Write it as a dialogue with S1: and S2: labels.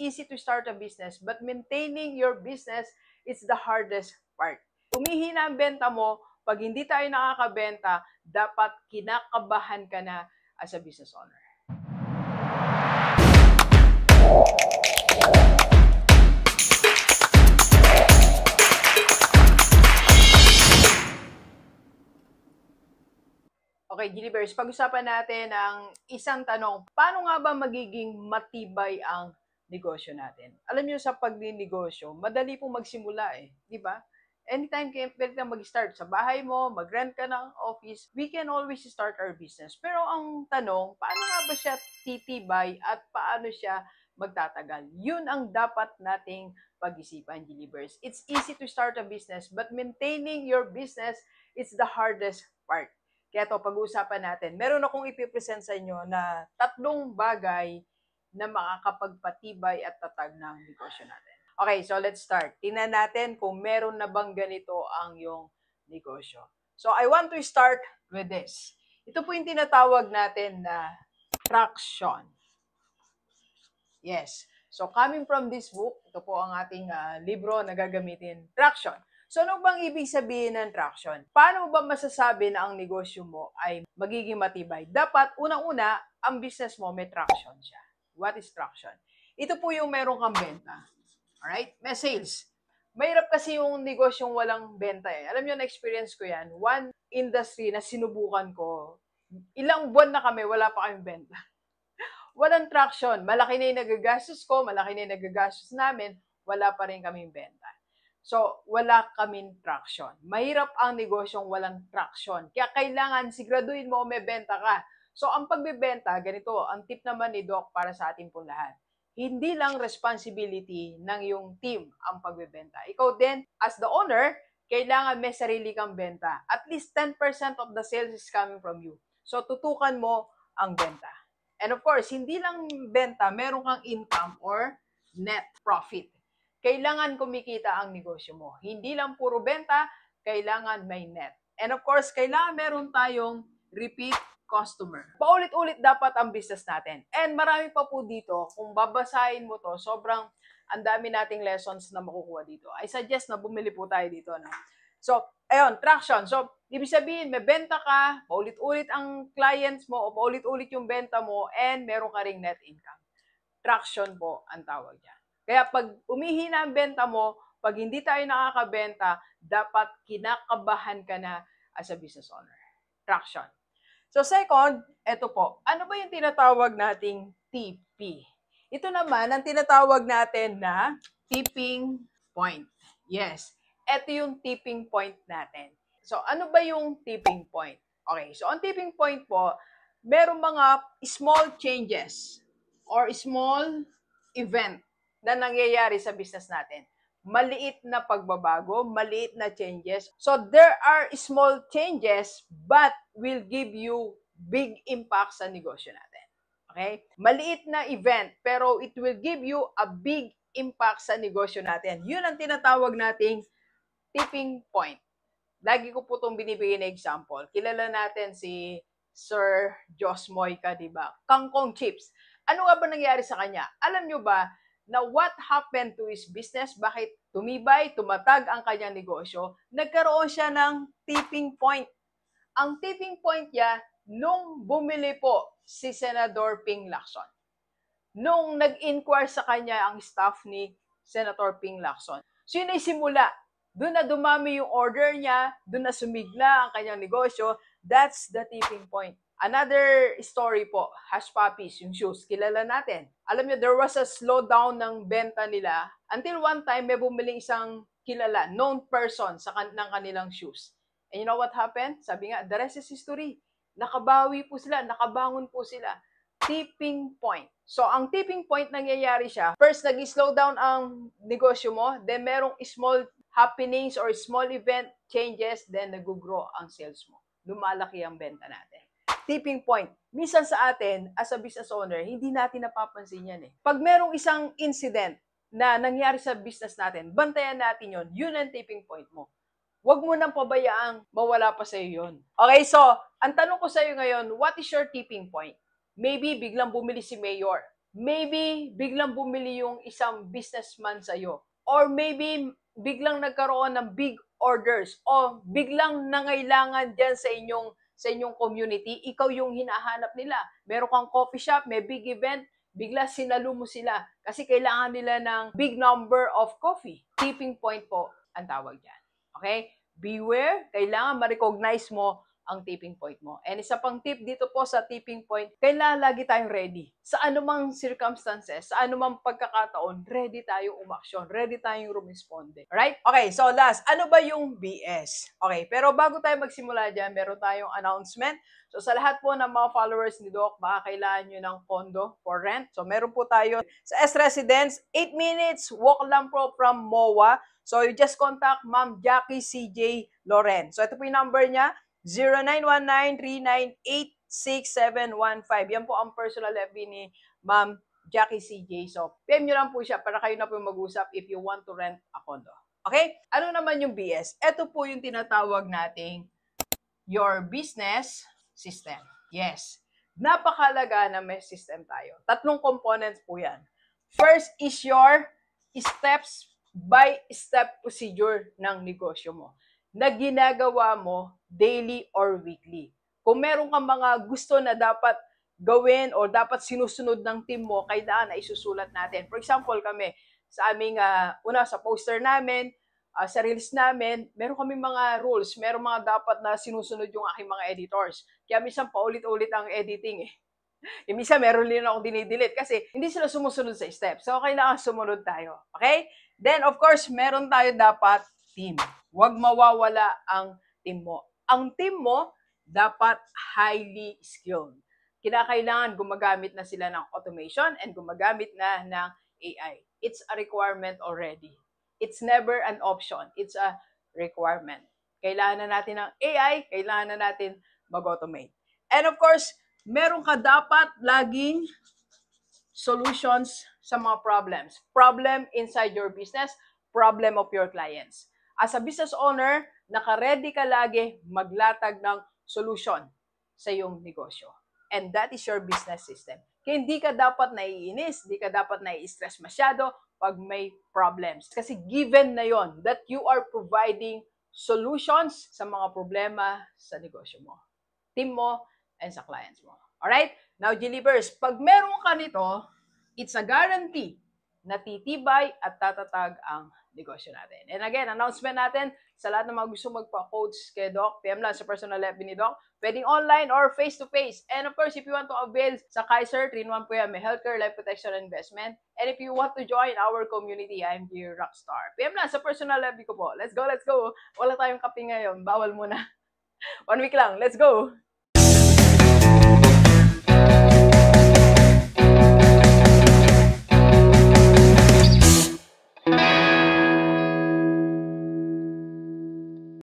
S1: easy to start a business, but maintaining your business is the hardest part. Humihina ang benta mo, pag hindi tayo nakakabenta, dapat kinakabahan ka na as a business owner. Okay, Gilibers, pag-usapan natin ang isang tanong. Paano nga ba magiging matibay ang negosyo natin? Alam niyo, sa pagninegosyo, madali pong magsimula di ba? Anytime pwede kang mag-start sa bahay mo, mag-rent ka ng office, we can always start our business. Pero ang tanong, paano nga ba siya titibay at paano siya magtatagal? Yun ang dapat nating pag-isipan, Gilibers. It's easy to start a business, but maintaining your business is the hardest part. Kaya ito, pag-uusapan natin. Meron akong ipipresent sa inyo na 3 bagay na makakapagpatibay at tatag ng negosyo natin. Okay, so let's start. Tingnan natin kung meron na bang ganito ang yung negosyo. So I want to start with this. Ito po yung tinatawag natin na traction. Yes. So coming from this book, ito po ang ating libro na gagamitin, traction. So, ano bang ibig sabihin ng traction? Paano ba masasabi na ang negosyo mo ay magiging matibay? Dapat, unang-una, ang business mo may traction siya. What is traction? Ito po yung meron kang benta. Alright? May sales. Mahirap kasi yung negosyong walang benta Alam nyo, na-experience ko yan. One industry na sinubukan ko, ilang buwan na kami, wala pa kaming benta. Walang traction. Malaki na yung nagagastos ko, malaki na yung nagagastos namin, wala pa rin kaming benta. So, wala kaming traction. Mahirap ang negosyong walang traction. Kaya kailangan siguraduhin mo may benta ka. So, ang pagbebenta, ganito, ang tip naman ni Doc para sa ating po lahat. Hindi lang responsibility ng yung team ang pagbebenta. Ikaw din, as the owner, kailangan may sarili kang benta. At least 10% of the sales is coming from you. So, tutukan mo ang benta. And of course, hindi lang benta, meron kang income or net profit. Kailangan kumikita ang negosyo mo. Hindi lang puro benta, kailangan may net. And of course, kailangan meron tayong repeat customer. Paulit-ulit dapat ang business natin. And marami pa po dito, kung babasahin mo to, sobrang ang dami nating lessons na makukuha dito. I suggest na bumili po tayo dito. So, ayun, traction. So, ibig sabihin, may benta ka, paulit-ulit ang clients mo, o paulit-ulit yung benta mo, and meron ka ring net income. Traction po ang tawag niya. Kaya pag umihina ang benta mo, pag hindi tayo nakakabenta, dapat kinakabahan ka na as a business owner. Traction. So second, ito po. Ano ba yung tinatawag nating TP? Ito naman ang tinatawag natin na tipping point. Yes. Ito yung tipping point natin. So ano ba yung tipping point? Okay. So ang tipping point po, merong mga small changes or small event na nangyayari sa business natin. Maliit na pagbabago, maliit na changes. So there are small changes but will give you big impact sa negosyo natin. Okay? Maliit na event pero it will give you a big impact sa negosyo natin. Yun ang tinatawag nating tipping point. Lagi ko po itong binibigay na example. Kilala natin si Sir Jos Moyca, di ba? Kangkong chips. Ano nga ba nangyari sa kanya? Alam nyo ba na what happened to his business? Bakit tumibay, tumatag ang kanyang negosyo? Nagkaroon siya ng tipping point. Ang tipping point niya, nung bumili po si Senador Ping Lacson. Nung nag-inquire sa kanya ang staff ni Senator Ping Lacson. So yun ay simula. Doon na dumami yung order niya, doon na sumigla ang kanyang negosyo. That's the tipping point. Another story po, Hush Puppies, yung shoes, kilala natin. Alam niyo, there was a slowdown ng benta nila until one time may bumili isang kilala, known person ng kanilang shoes. And you know what happened? Sabi nga, the rest is history. Nakabawi po sila, nakabangon po sila. Tipping point. So, ang tipping point nangyayari siya, first, nag-slow down ang negosyo mo, then merong small happenings or small event changes, then nag-grow ang sales mo. Lumalaki ang benta natin. Tipping point. Minsan sa atin, as a business owner, hindi natin napapansin yan Pag merong isang incident na nangyari sa business natin, bantayan natin yon. Yun ang tipping point mo. Huwag mo nang pabayaang mawala pa sa iyo yun. Okay, so, ang tanong ko sa iyo ngayon, what is your tipping point? Maybe biglang bumili si Mayor. maybe biglang bumili yung isang businessman sa'yo. Or maybe biglang nagkaroon ng big orders o biglang nangailangan dyan sa inyong community, ikaw yung hinahanap nila. Meron kang coffee shop, may big event, bigla sinalo mo sila kasi kailangan nila ng big number of coffee. Tipping point po ang tawag dyan. Okay? Beware, kailangan ma-recognize mo ang tipping point mo. And isa pang tip dito po sa tipping point, kailangan lagi tayong ready. Sa anumang circumstances, sa anumang pagkakataon, ready tayong umaksyon, ready tayong rumisponde. Alright? Okay, so last, ano ba yung BS? Okay, pero bago tayo magsimula dyan, meron tayong announcement. So sa lahat po ng mga followers ni Doc, baka kailangan nyo ng condo for rent. So meron po tayo sa S-Residence, 8 minutes, walk lang po from MOA. So you just contact Ma'am Jackie CJ Loren. So ito po yung number niya, 0919-398-6715. Yan po ang personal FB ni Ma'am Jackie CJ. So, PM nyo lang po siya para kayo na po mag-usap if you want to rent a condo. Okay? Ano naman yung BS? Ito po yung tinatawag nating your business system. Yes. Napakalaga na may system tayo. 3 components po yan. First is your steps-by-step procedure ng negosyo mo na ginagawa mo daily or weekly. Kung meron kang mga gusto na dapat gawin o dapat sinusunod ng team mo, kailangan na isusulat natin. For example, kami, sa aming, sa poster namin, sa reels namin, meron kami mga rules, meron mga dapat na sinusunod yung aking mga editors. Kaya minsan paulit-ulit ang editing eh. Minsan meron din akong dinidelete kasi hindi sila sumusunod sa steps. So, kailangan sumunod tayo. Okay? Then, of course, meron tayo dapat team. Huwag mawawala ang team mo. Ang team mo dapat highly skilled. Kinakailangan gumagamit na sila ng automation and gumagamit na ng AI. It's a requirement already. It's never an option. It's a requirement. Kailangan na natin ng AI, kailangan na natin mag-automate. And of course, meron ka dapat laging solutions sa mga problems. Problem inside your business, problem of your clients. As a business owner, naka-ready ka lagi maglatag ng solution sa iyong negosyo. And that is your business system. Kaya hindi ka dapat naiinis, hindi ka dapat nai-stress masyado pag may problems. Kasi given na yon that you are providing solutions sa mga problema sa negosyo mo, team mo, and sa clients mo. Alright? Now, G-Leavers, pag meron ka nito, it's a guarantee na titibay at tatatag ang negosyo natin. And again, announcement natin sa lahat ng mga gusto magpa-coach kay Doc, PM lang sa personal FB ni Doc, pwedeng online or face-to-face. And of course, if you want to avail sa Kaiser, 3-in-1 po yan, may healthcare, life protection, and investment. And if you want to join our community, I'm your rockstar. PM lang sa personal FB ko po. Let's go, let's go. Wala tayong kape ngayon. Bawal muna. 1 week lang. Let's go.